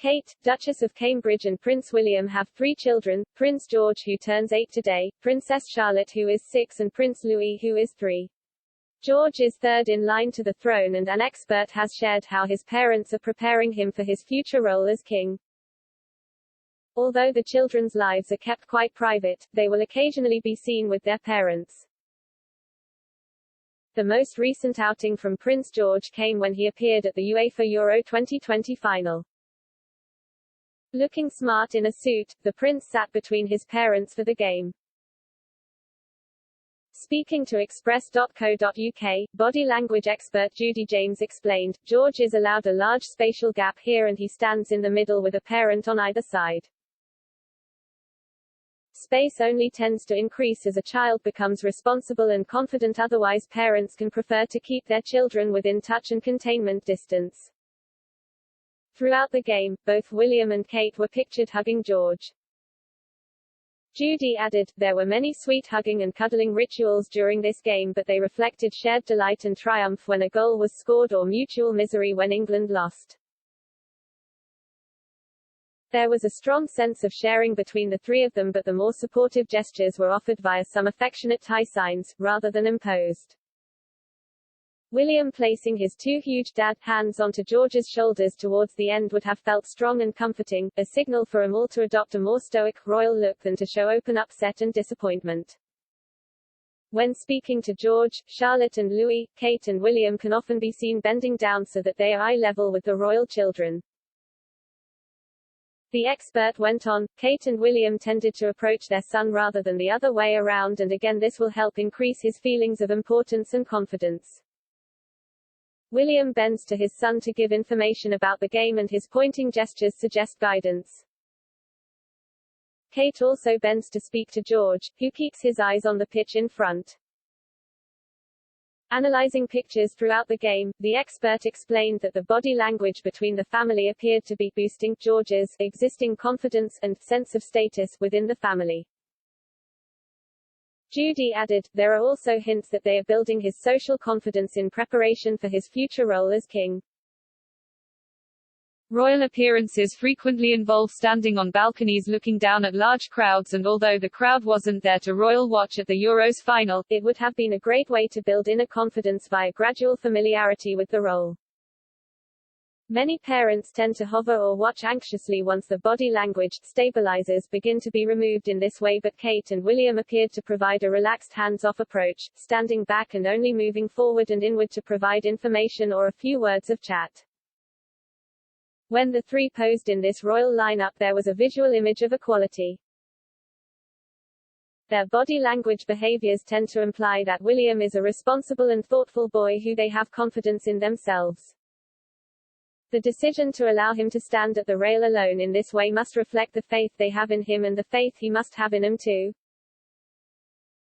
Kate, Duchess of Cambridge and Prince William have 3 children, Prince George who turns 8 today, Princess Charlotte who is 6 and Prince Louis who is 3. George is third in line to the throne and an expert has shared how his parents are preparing him for his future role as king. Although the children's lives are kept quite private, they will occasionally be seen with their parents. The most recent outing from Prince George came when he appeared at the UEFA Euro 2020 final. Looking smart in a suit, the prince sat between his parents for the game. Speaking to Express.co.uk, body language expert Judy James explained, George is allowed a large spatial gap here and he stands in the middle with a parent on either side. Space only tends to increase as a child becomes responsible and confident, otherwise parents can prefer to keep their children within touch and containment distance. Throughout the game, both William and Kate were pictured hugging George. Judy added, there were many sweet hugging and cuddling rituals during this game, but they reflected shared delight and triumph when a goal was scored or mutual misery when England lost. There was a strong sense of sharing between the 3 of them, but the more supportive gestures were offered via some affectionate tie signs, rather than imposed. William placing his 2 huge dad hands onto George's shoulders towards the end would have felt strong and comforting, a signal for them all to adopt a more stoic, royal look than to show open upset and disappointment. When speaking to George, Charlotte and Louis, Kate and William can often be seen bending down so that they are eye level with the royal children. The expert went on, Kate and William tended to approach their son rather than the other way around, and again this will help increase his feelings of importance and confidence. William bends to his son to give information about the game and his pointing gestures suggest guidance. Kate also bends to speak to George, who keeps his eyes on the pitch in front. Analyzing pictures throughout the game, the expert explained that the body language between the family appeared to be boosting George's existing confidence and sense of status within the family. Judy added, there are also hints that they are building his social confidence in preparation for his future role as king. Royal appearances frequently involve standing on balconies looking down at large crowds, and although the crowd wasn't there to royal watch at the Euros final, it would have been a great way to build inner confidence via gradual familiarity with the role. Many parents tend to hover or watch anxiously once the body language stabilizers begin to be removed in this way, but Kate and William appeared to provide a relaxed hands-off approach, standing back and only moving forward and inward to provide information or a few words of chat. When the 3 posed in this royal lineup, there was a visual image of equality. Their body language behaviors tend to imply that William is a responsible and thoughtful boy who they have confidence in themselves. The decision to allow him to stand at the rail alone in this way must reflect the faith they have in him and the faith he must have in them too.